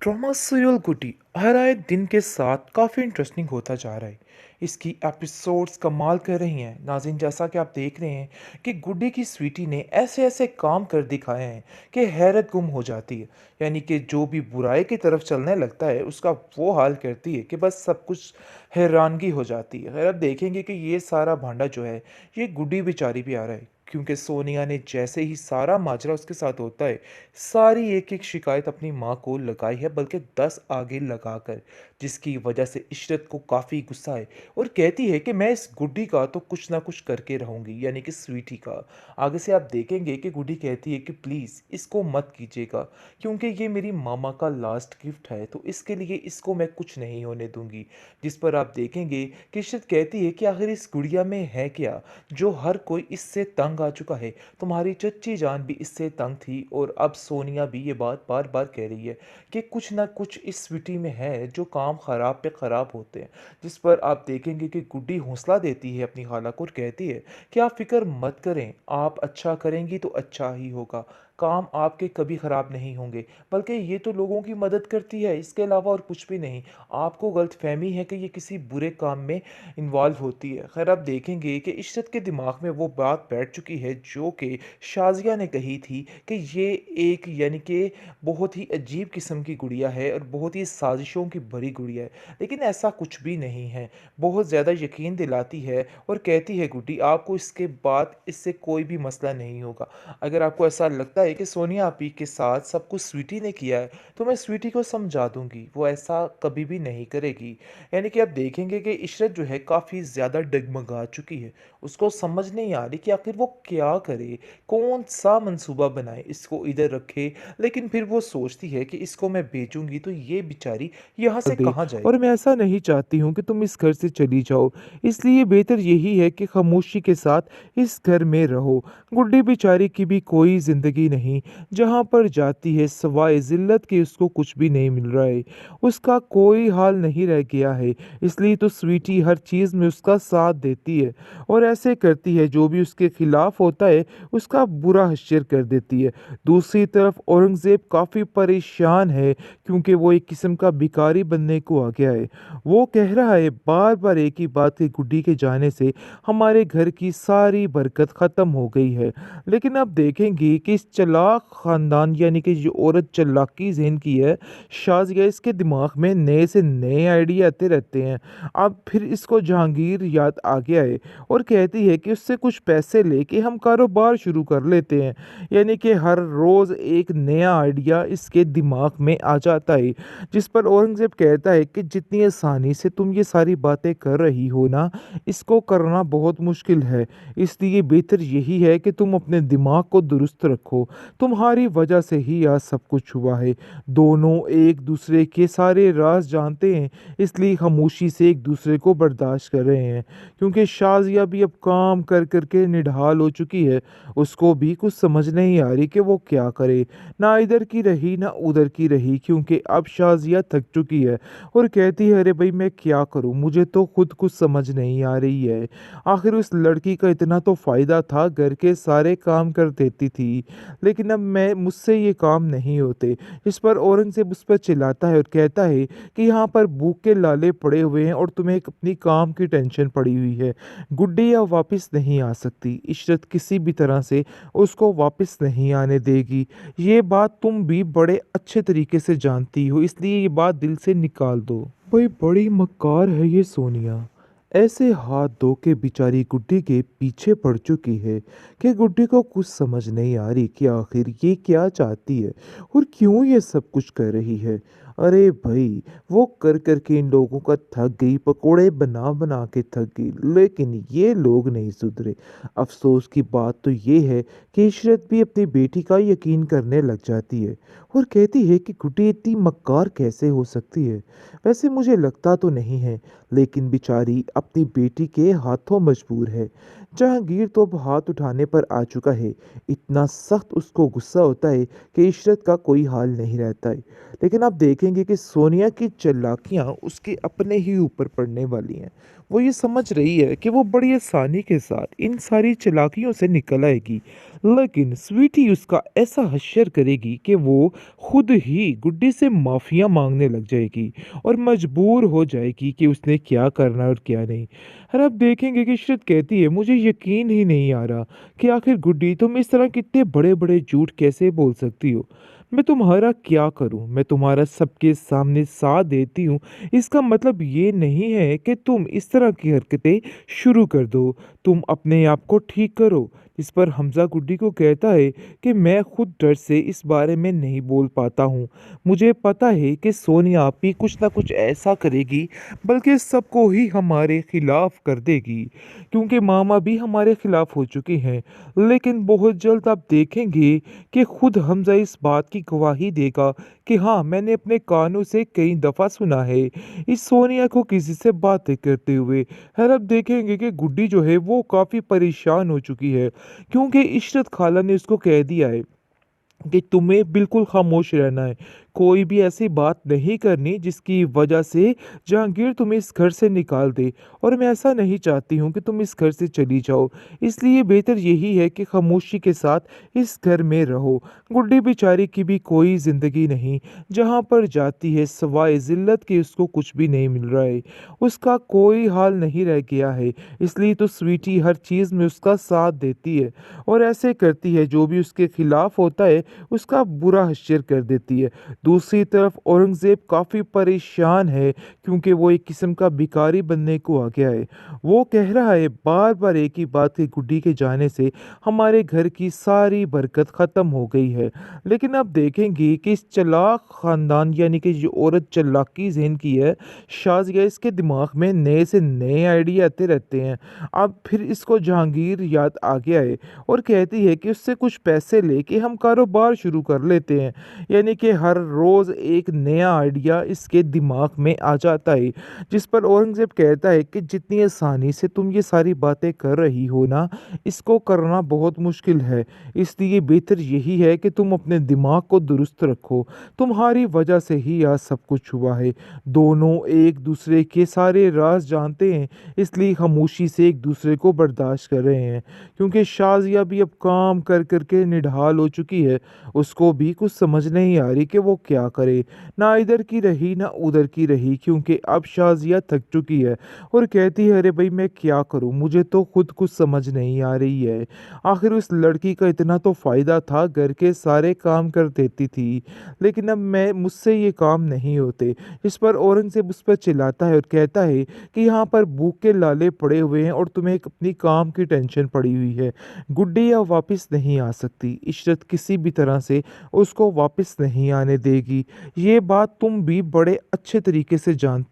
Drama serial गुड्डी हर आए दिन के साथ काफ़ी इंटरेस्टिंग होता जा रहा है। इसकी एपिसोड्स कमाल कर रही हैं नाज़रीन। जैसा कि आप देख रहे हैं कि गुड्डी की स्वीटी ने ऐसे ऐसे काम कर दिखाए हैं कि हैरत गुम हो जाती है। यानी कि जो भी बुराई की तरफ चलने लगता है उसका वो हाल करती है कि बस सब कुछ हैरानगी हो जाती है। खैर अब देखेंगे कि ये सारा भांडा जो है ये गुड्डी बेचारी भी आ रहा है, क्योंकि सोनिया ने जैसे ही सारा माजरा उसके साथ होता है सारी एक एक शिकायत अपनी माँ को लगाई है, बल्कि 10 आगे लगाकर, जिसकी वजह से इशरत को काफ़ी गुस्सा है और कहती है कि मैं इस गुड्डी का तो कुछ ना कुछ करके रहूंगी, यानी कि स्वीटी का। आगे से आप देखेंगे कि गुड्डी कहती है कि प्लीज़ इसको मत कीजिएगा, क्योंकि ये मेरी मामा का लास्ट गिफ्ट है, तो इसके लिए इसको मैं कुछ नहीं होने दूंगी। जिस पर आप देखेंगे कि इशरत कहती है कि आखिर इस गुड़िया में है क्या जो हर कोई इससे तंग आ चुका है। तुम्हारी चच्ची जान भी इससे तंग थी और अब सोनिया भी ये बात बार बार कह रही है कि कुछ ना कुछ इस स्वीटी में है जो काम ख़राब पे ख़राब होते हैं। जिस पर आप देखेंगे कि गुड्डी हौसला देती है अपनी खाला को और कहती है कि आप फिक्र मत करें, आप अच्छा करेंगी तो अच्छा ही होगा, काम आपके कभी ख़राब नहीं होंगे, बल्कि ये तो लोगों की मदद करती है, इसके अलावा और कुछ भी नहीं। आपको गलतफहमी है कि ये किसी बुरे काम में इन्वॉल्व होती है। खैर आप देखेंगे कि इशरत के दिमाग में वो बात बैठ चुकी है जो कि शाज़िया ने कही थी कि ये एक यानी कि बहुत ही अजीब किस्म की गुड़िया है और बहुत ही साजिशों की भरी गुड़िया है, लेकिन ऐसा कुछ भी नहीं है। बहुत ज़्यादा यकीन दिलाती है और कहती है गुड्डी आपको इसके बाद इससे कोई भी मसला नहीं होगा। अगर आपको ऐसा लगता है कि सोनिया आपी के साथ सब कुछ स्वीटी ने किया है तो मैं स्वीटी को समझा दूंगी, वो ऐसा कभी भी नहीं करेगी। यानी कि आप देखेंगे कि इशरत जो है काफ़ी ज़्यादा डगमगा चुकी है। उसको समझ नहीं आ रही कि आखिर वो क्या करे, कौन सा मंसूबा बनाए, इसको इधर रखे, लेकिन फिर वो सोचती है कि इसको मैं बेचूंगी तो ये बेचारी यहाँ से दे। कहाँ और जाएगी। मैं ऐसा नहीं चाहती हूँ कि तुम इस घर से चली जाओ, इसलिए बेहतर यही है कि खामोशी के साथ इस घर में रहो। गुड्डी बेचारी की भी कोई ज़िंदगी नहीं, जहाँ पर जाती है सिवाय ज़िल्लत के उसको कुछ भी नहीं मिल रहा है, उसका कोई हाल नहीं रह गया है। इसलिए तो स्वीटी हर चीज़ में उसका साथ देती है और ऐसे करती है जो भी उसके खिलाफ होता है उसका बुरा हश्र कर देती है। दूसरी तरफ औरंगज़ेब काफ़ी परेशान है, क्योंकि वो एक किस्म का भिखारी बनने को आ गया है। वो कह रहा है बार बार एक ही बात कि गुड्डी के जाने से हमारे घर की सारी बरकत ख़त्म हो गई है। लेकिन अब देखेंगे कि इस चालाक ख़ानदान यानी कि जो औरत चालाकी जहन की है, शाज़िया, इसके दिमाग में नए से नए आइडिया आते रहते हैं। अब फिर इसको जहांगीर याद आ गया है और कहती है कि उससे कुछ पैसे लेके हम कारोबार शुरू कर लेते हैं। यानी कि हर रोज़ एक नया आइडिया इसके दिमाग में आ जाता है। जिस पर औरंगज़ेब कहता है कि जितनी आसानी से तुम ये सारी बातें कर रही हो ना, इसको करना बहुत मुश्किल है। इसलिए बेहतर यही है कि तुम अपने दिमाग को दुरुस्त रखो। तुम्हारी वजह से ही आज सब कुछ हुआ है। दोनों एक दूसरे के सारे राज जानते हैं, इसलिए खामोशी से एक दूसरे को बर्दाश्त कर रहे हैं। क्योंकि शाज़िया भी अब काम कर कर के निढाल हो चुकी है, उसको भी कुछ समझ नहीं आ रही कि वो क्या करे। ना इधर की रही ना उधर की रही, क्योंकि अब शाजिया थक चुकी है और कहती है अरे भाई मैं क्या करूं, मुझे तो खुद कुछ समझ नहीं आ रही है। आखिर उस लड़की का इतना तो फायदा था, घर के सारे काम कर देती थी, लेकिन अब मैं मुझसे ये काम नहीं होते। इस पर औरंगजेब उस पर चिल्लाता है और कहता है कि यहाँ पर भूख के लाले पड़े हुए हैं और तुम्हें अपनी काम की टेंशन पड़ी हुई है। गुड्डी अब वापस नहीं आ सकती, इशरत किसी भी तरह से उसको वापस नहीं आने देगी। ये बात तुम भी बड़े अच्छे तरीके से जानती हो, इसलिए ये बात दिल से निकाल दो। भाई बड़ी मक्कार है ये सोनिया, ऐसे हाथ धो के बेचारी गुड्डी के पीछे पड़ चुकी है कि गुड्डी को कुछ समझ नहीं आ रही कि आखिर ये क्या चाहती है और क्यों ये सब कुछ कर रही है। अरे भाई, वो कर कर के इन लोगों का थक गई, पकोड़े बना बना के थक गई, लेकिन ये लोग नहीं सुधरे। अफसोस की बात तो ये है कि इशरत भी अपनी बेटी का यकीन करने लग जाती है और कहती है कि गुड्डी इतनी मक्कार कैसे हो सकती है। वैसे मुझे लगता तो नहीं है, लेकिन बेचारी अपनी बेटी के हाथों मजबूर है। जहांगीर तो अब हाथ उठाने पर आ चुका है, इतना सख्त उसको गुस्सा होता है कि इशरत का कोई हाल नहीं रहता है। लेकिन आप देखें देखेंगे कि सोनिया की चालाकियाँ उसके अपने ही ऊपर पड़ने वाली हैं। वो ये समझ रही है कि वो बड़ी आसानी के साथ इन सारी चालाकियों से निकल आएगी, लेकिन स्वीटी उसका ऐसा हश्र करेगी कि वो खुद ही गुड्डी से माफ़िया मांगने लग जाएगी और मजबूर हो जाएगी कि उसने क्या करना और क्या नहीं। और अब देखेंगे कि इशरत कहती है, मुझे यकीन ही नहीं आ रहा कि आखिर गुड्डी तुम इस तरह कितने बड़े बड़े झूठ कैसे बोल सकती हो। मैं तुम्हारा क्या करूं? मैं तुम्हारा सबके सामने साथ देती हूँ, इसका मतलब ये नहीं है कि तुम इस तरह की हरकतें शुरू कर दो। तुम अपने आप को ठीक करो। इस पर हमजा गुड्डी को कहता है कि मैं खुद डर से इस बारे में नहीं बोल पाता हूँ। मुझे पता है कि सोनिया भी कुछ ना कुछ ऐसा करेगी, बल्कि सबको ही हमारे खिलाफ कर देगी, क्योंकि मामा भी हमारे खिलाफ हो चुकी हैं। लेकिन बहुत जल्द आप देखेंगे कि खुद हमजा इस बात की गवाही देगा कि हाँ, मैंने अपने कानों से कई दफ़ा सुना है इस सोनिया को किसी से बातें करते हुए। खैर अब देखेंगे कि गुड्डी जो है वो काफ़ी परेशान हो चुकी है, क्योंकि इशरत खाला ने उसको कह दिया है कि तुम्हें बिल्कुल खामोश रहना है। कोई भी ऐसी बात नहीं करनी जिसकी वजह से जहांगीर तुम्हें इस घर से निकाल दे, और मैं ऐसा नहीं चाहती हूँ कि तुम इस घर से चली जाओ। इसलिए बेहतर यही है कि खामोशी के साथ इस घर में रहो। गुड्डी बेचारी की भी कोई ज़िंदगी नहीं, जहाँ पर जाती है सिवाय ज़िल्लत के उसको कुछ भी नहीं मिल रहा है। उसका कोई हाल नहीं रह गया है, इसलिए तो स्वीटी हर चीज़ में उसका साथ देती है और ऐसे करती है, जो भी उसके खिलाफ होता है उसका बुरा हश्र कर देती है। दूसरी तरफ औरंगज़ेब काफ़ी परेशान है, क्योंकि वो एक किस्म का भिखारी बनने को आ गया है। वो कह रहा है बार बार एक ही बात कि गुड्डी के जाने से हमारे घर की सारी बरकत ख़त्म हो गई है। लेकिन अब देखेंगे कि इस चालाक ख़ानदान, यानी कि जो औरत चालाकी ज़हन की है, शाज़िया, इसके दिमाग में नए से नए आइडिया आते रहते हैं। अब फिर इसको जहांगीर याद आ गया है और कहती है कि उससे कुछ पैसे लेके हम कारोबार शुरू कर लेते हैं। यानी कि हर रोज़ एक नया आइडिया इसके दिमाग में आ जाता है, जिस पर औरंगज़ेब कहता है कि जितनी आसानी से तुम ये सारी बातें कर रही हो ना, इसको करना बहुत मुश्किल है। इसलिए बेहतर यही है कि तुम अपने दिमाग को दुरुस्त रखो। तुम्हारी वजह से ही आज सब कुछ हुआ है। दोनों एक दूसरे के सारे राज जानते हैं, इसलिए खामोशी से एक दूसरे को बर्दाश्त कर रहे हैं, क्योंकि शाज़िया भी अब काम कर कर के निढाल हो चुकी है। उसको भी कुछ समझ नहीं आ रही कि वो क्या करे। ना इधर की रही ना उधर की रही, क्योंकि अब शाज़िया थक चुकी है और कहती है, अरे भाई मैं क्या करूं, मुझे तो खुद कुछ समझ नहीं आ रही है। आखिर उस लड़की का इतना तो फ़ायदा था, घर के सारे काम कर देती थी, लेकिन अब मैं मुझसे ये काम नहीं होते। इस पर औरंगज़ेब उस पर चिल्लाता है और कहता है कि यहाँ पर भूख के लाले पड़े हुए हैं और तुम्हें अपनी काम की टेंशन पड़ी हुई है। गुड्डी अब वापस नहीं आ सकती। इशरत किसी भी तरह से उसको वापस नहीं आने देगी। ये बात तुम भी बड़े अच्छे तरीके से जानती